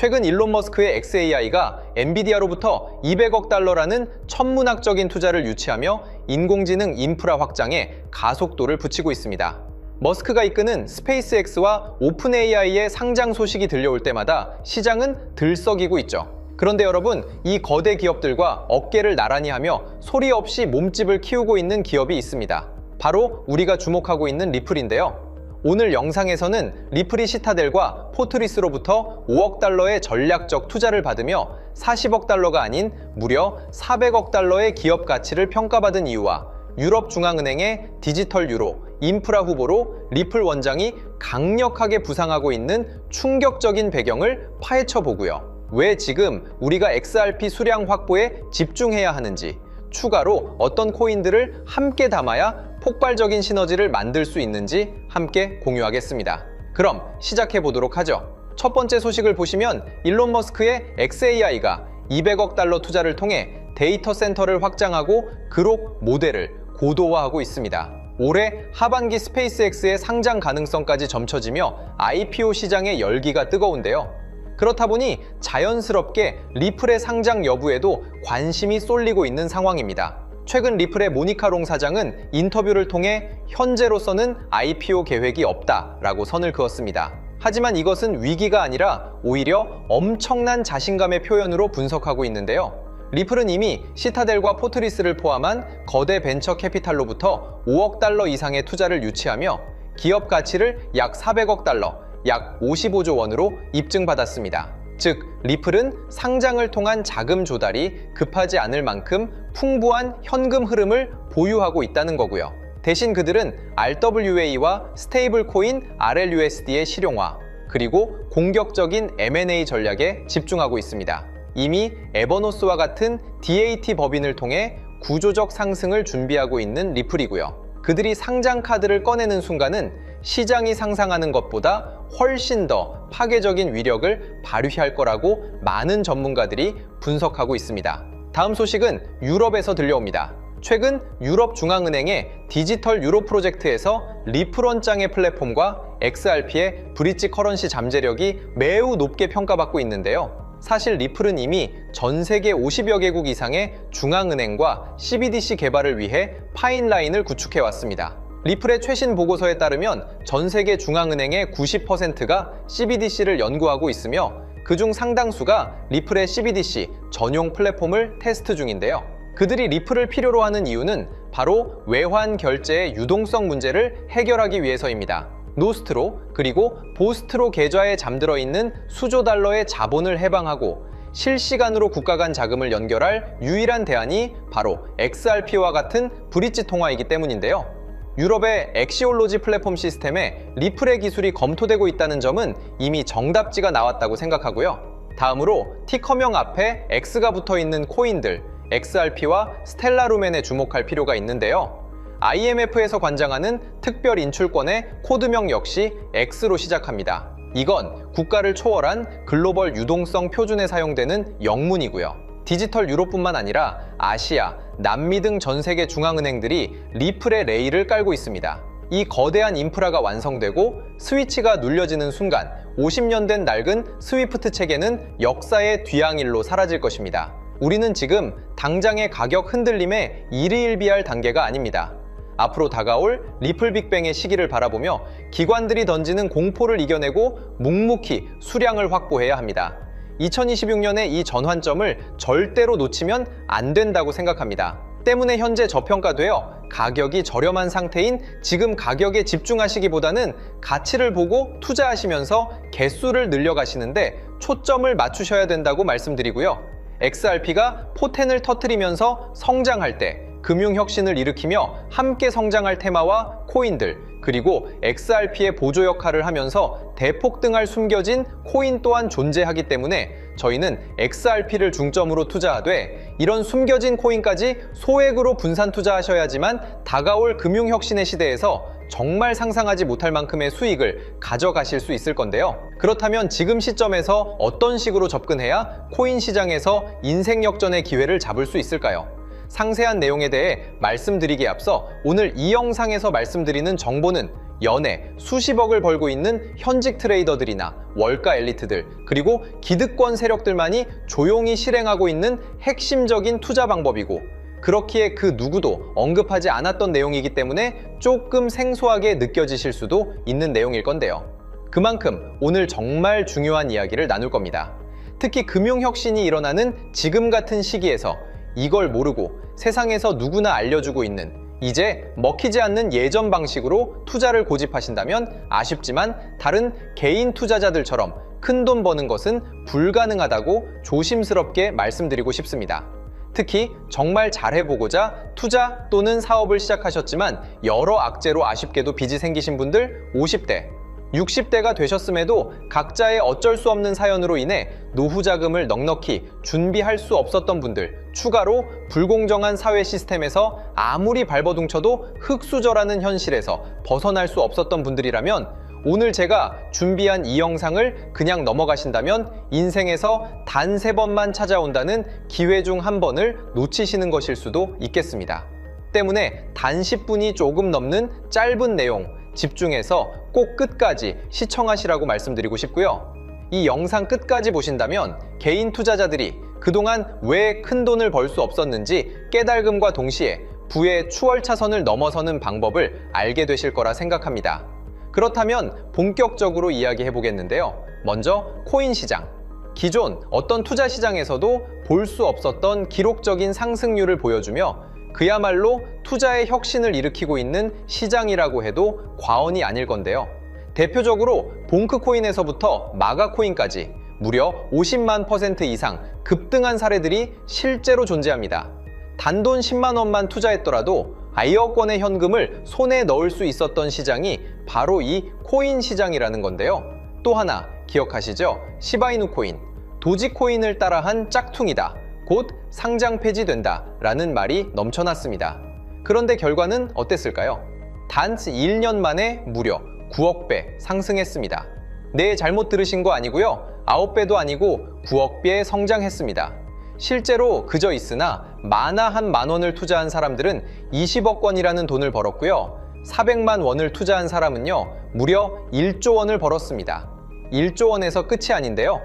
최근 일론 머스크의 xAI가 엔비디아로부터 200억 달러라는 천문학적인 투자를 유치하며 인공지능 인프라 확장에 가속도를 붙이고 있습니다. 머스크가 이끄는 스페이스X와 오픈AI의 상장 소식이 들려올 때마다 시장은 들썩이고 있죠. 그런데 여러분, 이 거대 기업들과 어깨를 나란히 하며 소리 없이 몸집을 키우고 있는 기업이 있습니다. 바로 우리가 주목하고 있는 리플인데요. 오늘 영상에서는 리플이 시타델과 포트리스로부터 5억 달러의 전략적 투자를 받으며 40억 달러가 아닌 무려 400억 달러의 기업 가치를 평가받은 이유와 유럽중앙은행의 디지털 유로, 인프라 후보로 리플 원장이 강력하게 부상하고 있는 충격적인 배경을 파헤쳐 보고요. 왜 지금 우리가 XRP 수량 확보에 집중해야 하는지, 추가로 어떤 코인들을 함께 담아야 폭발적인 시너지를 만들 수 있는지 함께 공유하겠습니다. 그럼 시작해 보도록 하죠. 첫 번째 소식을 보시면 일론 머스크의 xAI가 200억 달러 투자를 통해 데이터 센터를 확장하고 그룹 모델을 고도화하고 있습니다. 올해 하반기 스페이스X의 상장 가능성까지 점쳐지며 IPO 시장의 열기가 뜨거운데요. 그렇다 보니 자연스럽게 리플의 상장 여부에도 관심이 쏠리고 있는 상황입니다. 최근 리플의 모니카 롱 사장은 인터뷰를 통해 현재로서는 IPO 계획이 없다라고 선을 그었습니다. 하지만 이것은 위기가 아니라 오히려 엄청난 자신감의 표현으로 분석하고 있는데요. 리플은 이미 시타델과 포트리스를 포함한 거대 벤처 캐피탈로부터 5억 달러 이상의 투자를 유치하며 기업 가치를 약 400억 달러, 약 55조 원으로 입증받았습니다. 즉, 리플은 상장을 통한 자금 조달이 급하지 않을 만큼 풍부한 현금 흐름을 보유하고 있다는 거고요. 대신 그들은 RWA와 스테이블 코인 RLUSD의 실용화, 그리고 공격적인 M&A 전략에 집중하고 있습니다. 이미 에버노스와 같은 DAT 법인을 통해 구조적 상승을 준비하고 있는 리플이고요. 그들이 상장 카드를 꺼내는 순간은 시장이 상상하는 것보다 훨씬 더 파괴적인 위력을 발휘할 거라고 많은 전문가들이 분석하고 있습니다. 다음 소식은 유럽에서 들려옵니다. 최근 유럽중앙은행의 디지털 유로 프로젝트에서 리플 원장의 플랫폼과 XRP의 브릿지 커런시 잠재력이 매우 높게 평가받고 있는데요. 사실 리플은 이미 전 세계 50여 개국 이상의 중앙은행과 CBDC 개발을 위해 파인라인을 구축해왔습니다. 리플의 최신 보고서에 따르면 전 세계 중앙은행의 90%가 CBDC를 연구하고 있으며 그중 상당수가 리플의 CBDC 전용 플랫폼을 테스트 중인데요. 그들이 리플을 필요로 하는 이유는 바로 외환 결제의 유동성 문제를 해결하기 위해서입니다. 노스트로 그리고 보스트로 계좌에 잠들어 있는 수조 달러의 자본을 해방하고 실시간으로 국가 간 자금을 연결할 유일한 대안이 바로 XRP와 같은 브릿지 통화이기 때문인데요. 유럽의 엑시올로지 플랫폼 시스템에 리플의 기술이 검토되고 있다는 점은 이미 정답지가 나왔다고 생각하고요. 다음으로 티커명 앞에 X가 붙어 있는 코인들 XRP와 스텔라루멘에 주목할 필요가 있는데요. IMF에서 관장하는 특별 인출권의 코드명 역시 X로 시작합니다. 이건 국가를 초월한 글로벌 유동성 표준에 사용되는 영문이고요. 디지털 유로뿐만 아니라 아시아, 남미 등 전 세계 중앙은행들이 리플의 레일을 깔고 있습니다. 이 거대한 인프라가 완성되고 스위치가 눌려지는 순간 50년 된 낡은 스위프트 체계는 역사의 뒤앙일로 사라질 것입니다. 우리는 지금 당장의 가격 흔들림에 일희일비할 단계가 아닙니다. 앞으로 다가올 리플 빅뱅의 시기를 바라보며 기관들이 던지는 공포를 이겨내고 묵묵히 수량을 확보해야 합니다. 2026년의 이 전환점을 절대로 놓치면 안 된다고 생각합니다. 때문에 현재 저평가되어 가격이 저렴한 상태인 지금 가격에 집중하시기보다는 가치를 보고 투자하시면서 개수를 늘려가시는데 초점을 맞추셔야 된다고 말씀드리고요. XRP가 포텐을 터뜨리면서 성장할 때 금융혁신을 일으키며 함께 성장할 테마와 코인들, 그리고 XRP의 보조 역할을 하면서 대폭등할 숨겨진 코인 또한 존재하기 때문에 저희는 XRP를 중점으로 투자하되 이런 숨겨진 코인까지 소액으로 분산 투자하셔야지만 다가올 금융혁신의 시대에서 정말 상상하지 못할 만큼의 수익을 가져가실 수 있을 건데요. 그렇다면 지금 시점에서 어떤 식으로 접근해야 코인 시장에서 인생 역전의 기회를 잡을 수 있을까요? 상세한 내용에 대해 말씀드리기에 앞서 오늘 이 영상에서 말씀드리는 정보는 연에 수십억을 벌고 있는 현직 트레이더들이나 월가 엘리트들, 그리고 기득권 세력들만이 조용히 실행하고 있는 핵심적인 투자 방법이고, 그렇기에 그 누구도 언급하지 않았던 내용이기 때문에 조금 생소하게 느껴지실 수도 있는 내용일 건데요. 그만큼 오늘 정말 중요한 이야기를 나눌 겁니다. 특히 금융혁신이 일어나는 지금 같은 시기에서 이걸 모르고 세상에서 누구나 알려주고 있는, 이제 먹히지 않는 예전 방식으로 투자를 고집하신다면 아쉽지만 다른 개인 투자자들처럼 큰돈 버는 것은 불가능하다고 조심스럽게 말씀드리고 싶습니다. 특히 정말 잘해보고자 투자 또는 사업을 시작하셨지만 여러 악재로 아쉽게도 빚이 생기신 분들 50대, 60대가 되셨음에도 각자의 어쩔 수 없는 사연으로 인해 노후 자금을 넉넉히 준비할 수 없었던 분들, 추가로 불공정한 사회 시스템에서 아무리 발버둥쳐도 흙수저라는 현실에서 벗어날 수 없었던 분들이라면 오늘 제가 준비한 이 영상을 그냥 넘어가신다면 인생에서 단 3번만 찾아온다는 기회 중 한 번을 놓치시는 것일 수도 있겠습니다. 때문에 단 10분이 조금 넘는 짧은 내용 집중해서 꼭 끝까지 시청하시라고 말씀드리고 싶고요. 이 영상 끝까지 보신다면 개인 투자자들이 그동안 왜 큰 돈을 벌 수 없었는지 깨달음과 동시에 부의 추월차선을 넘어서는 방법을 알게 되실 거라 생각합니다. 그렇다면 본격적으로 이야기해 보겠는데요. 먼저 코인 시장. 기존 어떤 투자 시장에서도 볼 수 없었던 기록적인 상승률을 보여주며 그야말로 투자의 혁신을 일으키고 있는 시장이라고 해도 과언이 아닐 건데요. 대표적으로 봉크코인에서부터 마가코인까지 무려 50만 % 이상 급등한 사례들이 실제로 존재합니다. 단돈 10만 원만 투자했더라도 1억 원의 현금을 손에 넣을 수 있었던 시장이 바로 이 코인 시장이라는 건데요. 또 하나 기억하시죠? 시바이누 코인, 도지코인을 따라한 짝퉁이다. 곧 상장 폐지된다 라는 말이 넘쳐났습니다. 그런데 결과는 어땠을까요? 단 1년 만에 무려 9억 배 상승했습니다. 네, 잘못 들으신 거 아니고요. 9배도 아니고 9억 배 성장했습니다. 실제로 그저 있으나 만화 한 만 원을 투자한 사람들은 20억 원이라는 돈을 벌었고요. 400만 원을 투자한 사람은요, 무려 1조 원을 벌었습니다. 1조 원에서 끝이 아닌데요.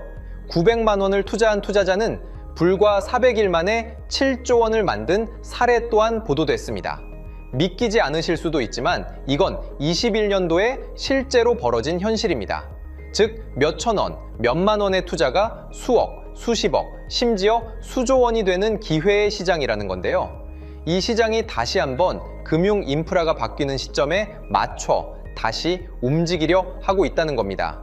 900만 원을 투자한 투자자는 불과 400일 만에 7조 원을 만든 사례 또한 보도됐습니다. 믿기지 않으실 수도 있지만 이건 21년도에 실제로 벌어진 현실입니다. 즉, 몇천 원, 몇만 원의 투자가 수억, 수십억, 심지어 수조 원이 되는 기회의 시장이라는 건데요. 이 시장이 다시 한번 금융 인프라가 바뀌는 시점에 맞춰 다시 움직이려 하고 있다는 겁니다.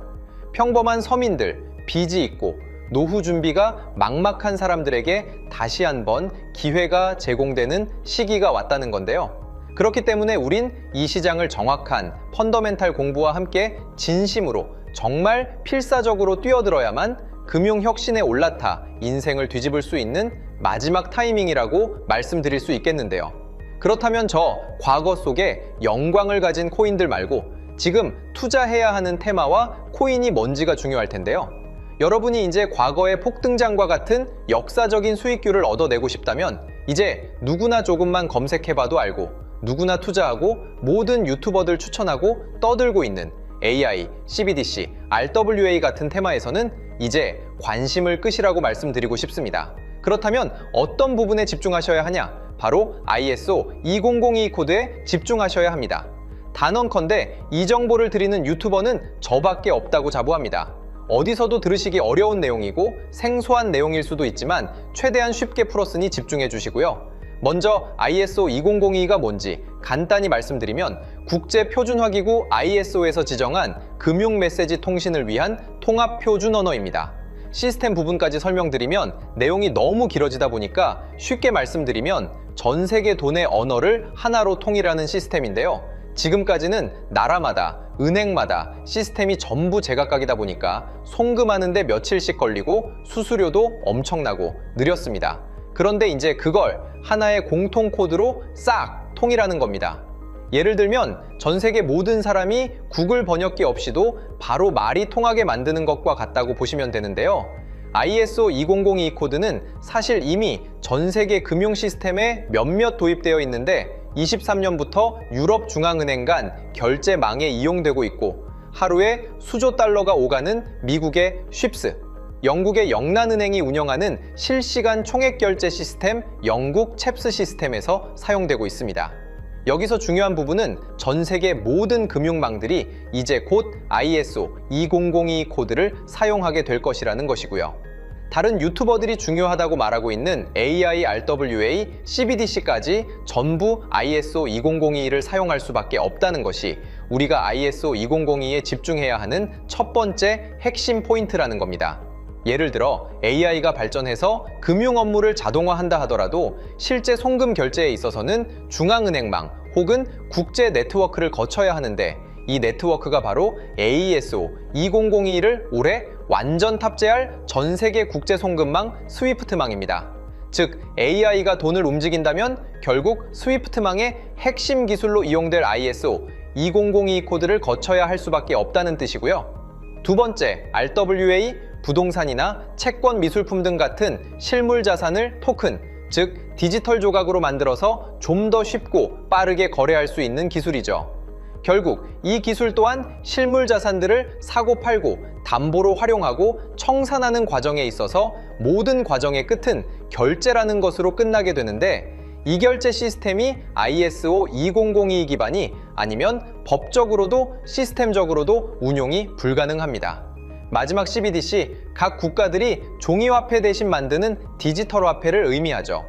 평범한 서민들, 빚이 있고 노후 준비가 막막한 사람들에게 다시 한번 기회가 제공되는 시기가 왔다는 건데요. 그렇기 때문에 우린 이 시장을 정확한 펀더멘탈 공부와 함께 진심으로 정말 필사적으로 뛰어들어야만 금융혁신에 올라타 인생을 뒤집을 수 있는 마지막 타이밍이라고 말씀드릴 수 있겠는데요. 그렇다면 저 과거 속에 영광을 가진 코인들 말고 지금 투자해야 하는 테마와 코인이 뭔지가 중요할 텐데요. 여러분이 이제 과거의 폭등장과 같은 역사적인 수익률을 얻어내고 싶다면 이제 누구나 조금만 검색해봐도 알고 누구나 투자하고 모든 유튜버들 추천하고 떠들고 있는 AI, CBDC, RWA 같은 테마에서는 이제 관심을 끄시라고 말씀드리고 싶습니다. 그렇다면 어떤 부분에 집중하셔야 하냐? 바로 ISO 20022 코드에 집중하셔야 합니다. 단언컨대 이 정보를 드리는 유튜버는 저밖에 없다고 자부합니다. 어디서도 들으시기 어려운 내용이고 생소한 내용일 수도 있지만 최대한 쉽게 풀었으니 집중해 주시고요. 먼저 ISO 2002가 뭔지 간단히 말씀드리면 국제표준화기구 ISO에서 지정한 금융메시지 통신을 위한 통합표준 언어입니다. 시스템 부분까지 설명드리면 내용이 너무 길어지다 보니까 쉽게 말씀드리면 전 세계 돈의 언어를 하나로 통일하는 시스템인데요. 지금까지는 나라마다, 은행마다 시스템이 전부 제각각이다 보니까 송금하는데 며칠씩 걸리고 수수료도 엄청나고 느렸습니다. 그런데 이제 그걸 하나의 공통 코드로 싹 통일하는 겁니다. 예를 들면 전 세계 모든 사람이 구글 번역기 없이도 바로 말이 통하게 만드는 것과 같다고 보시면 되는데요. ISO 2002 코드는 사실 이미 전 세계 금융 시스템에 몇몇 도입되어 있는데 23년부터 유럽 중앙은행 간 결제망에 이용되고 있고, 하루에 수조 달러가 오가는 미국의 쉽스, 영국의 영란은행이 운영하는 실시간 총액 결제 시스템 영국 챕스 시스템에서 사용되고 있습니다. 여기서 중요한 부분은 전 세계 모든 금융망들이 이제 곧 ISO 20022 코드를 사용하게 될 것이라는 것이고요. 다른 유튜버들이 중요하다고 말하고 있는 AI, RWA, CBDC까지 전부 ISO 20022를 사용할 수밖에 없다는 것이 우리가 ISO 2002에 집중해야 하는 첫 번째 핵심 포인트라는 겁니다. 예를 들어 AI가 발전해서 금융 업무를 자동화한다 하더라도 실제 송금 결제에 있어서는 중앙은행망 혹은 국제 네트워크를 거쳐야 하는데, 이 네트워크가 바로 AESO 2002를 올해 완전 탑재할 전 세계 국제 송금망 스위프트망입니다. 즉 AI가 돈을 움직인다면 결국 스위프트망의 핵심 기술로 이용될 ISO 2002 코드를 거쳐야 할 수밖에 없다는 뜻이고요. 두 번째, RWA, 부동산이나 채권, 미술품 등 같은 실물 자산을 토큰, 즉 디지털 조각으로 만들어서 좀 더 쉽고 빠르게 거래할 수 있는 기술이죠. 결국 이 기술 또한 실물 자산들을 사고 팔고 담보로 활용하고 청산하는 과정에 있어서 모든 과정의 끝은 결제라는 것으로 끝나게 되는데, 이 결제 시스템이 ISO 2002 기반이 아니면 법적으로도 시스템적으로도 운용이 불가능합니다. 마지막 CBDC, 각 국가들이 종이화폐 대신 만드는 디지털 화폐를 의미하죠.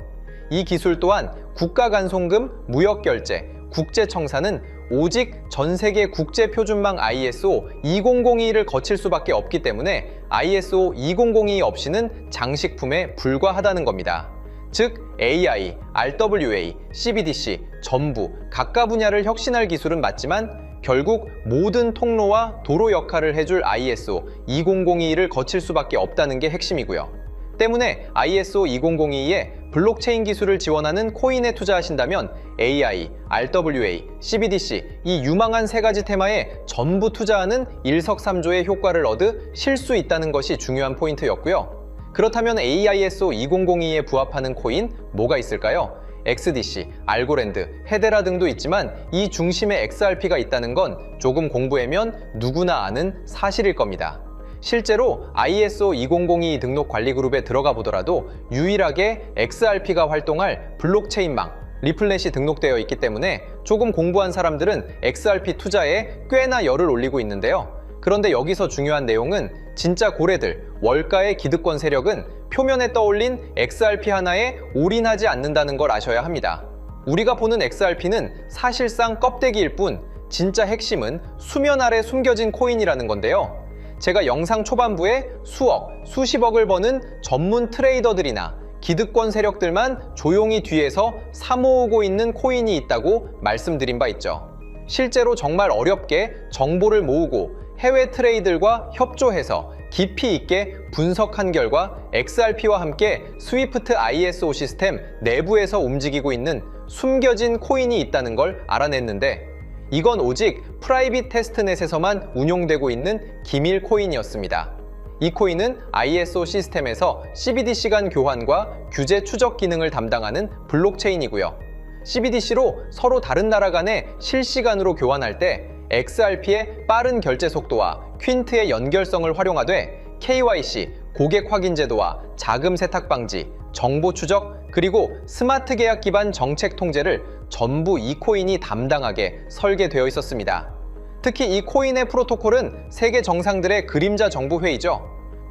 이 기술 또한 국가 간 송금, 무역 결제, 국제 청산은 오직 전 세계 국제 표준망 ISO 2002를 거칠 수밖에 없기 때문에 ISO 2002 없이는 장식품에 불과하다는 겁니다. 즉 AI, RWA, CBDC 전부 각각 분야를 혁신할 기술은 맞지만 결국 모든 통로와 도로 역할을 해줄 ISO 2002를 거칠 수밖에 없다는 게 핵심이고요. 때문에 ISO 2002에 블록체인 기술을 지원하는 코인에 투자하신다면 AI, RWA, CBDC 이 유망한 세 가지 테마에 전부 투자하는 일석삼조의 효과를 얻으실 수 있다는 것이 중요한 포인트였고요. 그렇다면 AISO 2002에 부합하는 코인 뭐가 있을까요? XDC, 알고랜드, 헤데라 등도 있지만 이 중심에 XRP가 있다는 건 조금 공부하면 누구나 아는 사실일 겁니다. 실제로 ISO 2002 등록 관리 그룹에 들어가 보더라도 유일하게 XRP가 활동할 블록체인망, 리플넷이 등록되어 있기 때문에 조금 공부한 사람들은 XRP 투자에 꽤나 열을 올리고 있는데요. 그런데 여기서 중요한 내용은 진짜 고래들, 월가의 기득권 세력은 표면에 떠올린 XRP 하나에 올인하지 않는다는 걸 아셔야 합니다. 우리가 보는 XRP는 사실상 껍데기일 뿐 진짜 핵심은 수면 아래 숨겨진 코인이라는 건데요. 제가 영상 초반부에 수억, 수십억을 버는 전문 트레이더들이나 기득권 세력들만 조용히 뒤에서 사모으고 있는 코인이 있다고 말씀드린 바 있죠. 실제로 정말 어렵게 정보를 모으고 해외 트레이더들과 협조해서 깊이 있게 분석한 결과 XRP와 함께 스위프트 ISO 시스템 내부에서 움직이고 있는 숨겨진 코인이 있다는 걸 알아냈는데, 이건 오직 프라이빗 테스트넷에서만 운용되고 있는 기밀 코인이었습니다. 이 코인은 ISO 시스템에서 CBDC 간 교환과 규제 추적 기능을 담당하는 블록체인이고요. CBDC로 서로 다른 나라 간에 실시간으로 교환할 때 XRP의 빠른 결제 속도와 퀸트의 연결성을 활용하되 KYC, 고객 확인 제도와 자금 세탁 방지, 정보 추적, 그리고 스마트 계약 기반 정책 통제를 전부 이 코인이 담당하게 설계되어 있었습니다. 특히 이 코인의 프로토콜은 세계 정상들의 그림자 정부 회의죠.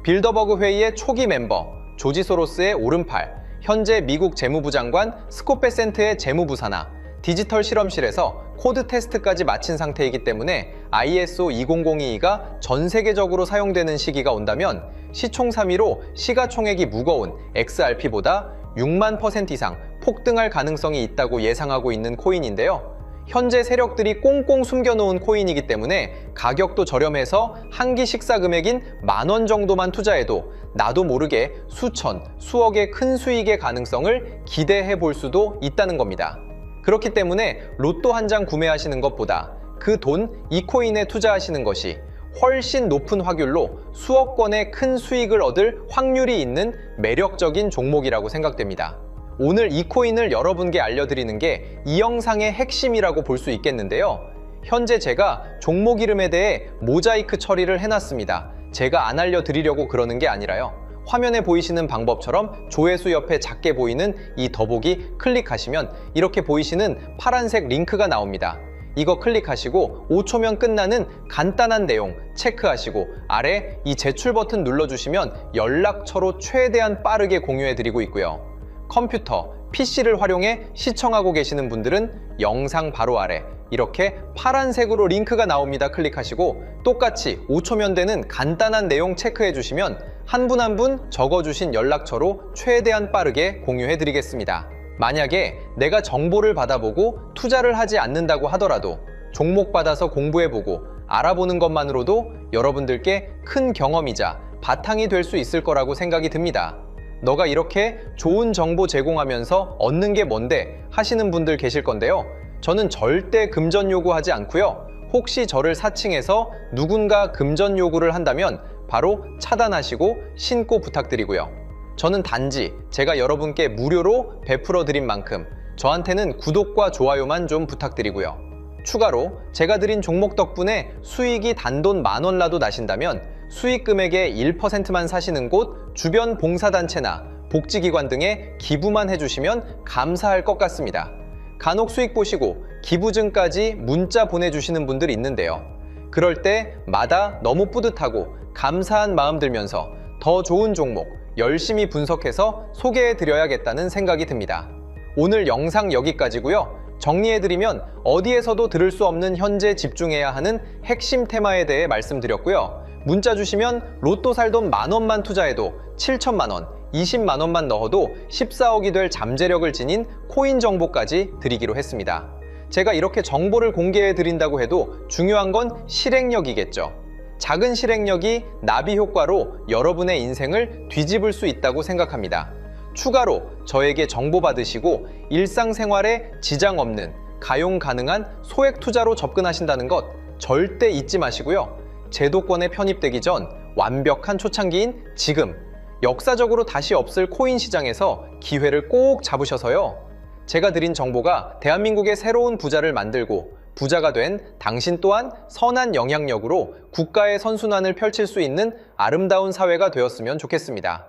빌더버그 회의의 초기 멤버, 조지 소로스의 오른팔, 현재 미국 재무부 장관 스콧 베센트의 재무부 산하, 디지털 실험실에서 코드 테스트까지 마친 상태이기 때문에 ISO 2002가 전 세계적으로 사용되는 시기가 온다면 시총삼위로 시가총액이 무거운 XRP보다 6만% 이상 폭등할 가능성이 있다고 예상하고 있는 코인인데요. 현재 세력들이 꽁꽁 숨겨놓은 코인이기 때문에 가격도 저렴해서 한 끼 식사 금액인 10,000원 정도만 투자해도 나도 모르게 수천, 수억의 큰 수익의 가능성을 기대해 볼 수도 있다는 겁니다. 그렇기 때문에 로또 한 장 구매하시는 것보다 그 돈 이 코인에 투자하시는 것이 훨씬 높은 확률로 수억 건의 큰 수익을 얻을 확률이 있는 매력적인 종목이라고 생각됩니다. 오늘 이 코인을 여러분께 알려드리는 게 이 영상의 핵심이라고 볼 수 있겠는데요. 현재 제가 종목 이름에 대해 모자이크 처리를 해놨습니다. 제가 안 알려드리려고 그러는 게 아니라요. 화면에 보이시는 방법처럼 조회수 옆에 작게 보이는 이 더보기 클릭하시면 이렇게 보이시는 파란색 링크가 나옵니다. 이거 클릭하시고 5초면 끝나는 간단한 내용 체크하시고 아래 이 제출 버튼 눌러주시면 연락처로 최대한 빠르게 공유해드리고 있고요. 컴퓨터, PC를 활용해 시청하고 계시는 분들은 영상 바로 아래 이렇게 파란색으로 링크가 나옵니다. 클릭하시고 똑같이 5초면 되는 간단한 내용 체크해 주시면 한 분 한 분 적어주신 연락처로 최대한 빠르게 공유해 드리겠습니다. 만약에 내가 정보를 받아보고 투자를 하지 않는다고 하더라도 종목 받아서 공부해보고 알아보는 것만으로도 여러분들께 큰 경험이자 바탕이 될 수 있을 거라고 생각이 듭니다. 너가 이렇게 좋은 정보 제공하면서 얻는 게 뭔데 하시는 분들 계실 건데요. 저는 절대 금전 요구하지 않고요. 혹시 저를 사칭해서 누군가 금전 요구를 한다면 바로 차단하시고 신고 부탁드리고요. 저는 단지 제가 여러분께 무료로 베풀어 드린 만큼 저한테는 구독과 좋아요만 좀 부탁드리고요. 추가로 제가 드린 종목 덕분에 수익이 단돈 10,000원 나도 나신다면 수익 금액의 1%만 사시는 곳 주변 봉사단체나 복지기관 등에 기부만 해주시면 감사할 것 같습니다. 간혹 수익 보시고 기부증까지 문자 보내주시는 분들이 있는데요. 그럴 때마다 너무 뿌듯하고 감사한 마음 들면서 더 좋은 종목 열심히 분석해서 소개해드려야겠다는 생각이 듭니다. 오늘 영상 여기까지고요. 정리해드리면 어디에서도 들을 수 없는 현재 집중해야 하는 핵심 테마에 대해 말씀드렸고요. 문자 주시면 로또 살 돈 10,000원만 투자해도 7,000,000원, 200,000원만 넣어도 14억이 될 잠재력을 지닌 코인 정보까지 드리기로 했습니다. 제가 이렇게 정보를 공개해 드린다고 해도 중요한 건 실행력이겠죠. 작은 실행력이 나비 효과로 여러분의 인생을 뒤집을 수 있다고 생각합니다. 추가로 저에게 정보 받으시고 일상생활에 지장 없는 가용 가능한 소액 투자로 접근하신다는 것 절대 잊지 마시고요. 제도권에 편입되기 전 완벽한 초창기인 지금 역사적으로 다시 없을 코인 시장에서 기회를 꼭 잡으셔서요. 제가 드린 정보가 대한민국의 새로운 부자를 만들고 부자가 된 당신 또한 선한 영향력으로 국가의 선순환을 펼칠 수 있는 아름다운 사회가 되었으면 좋겠습니다.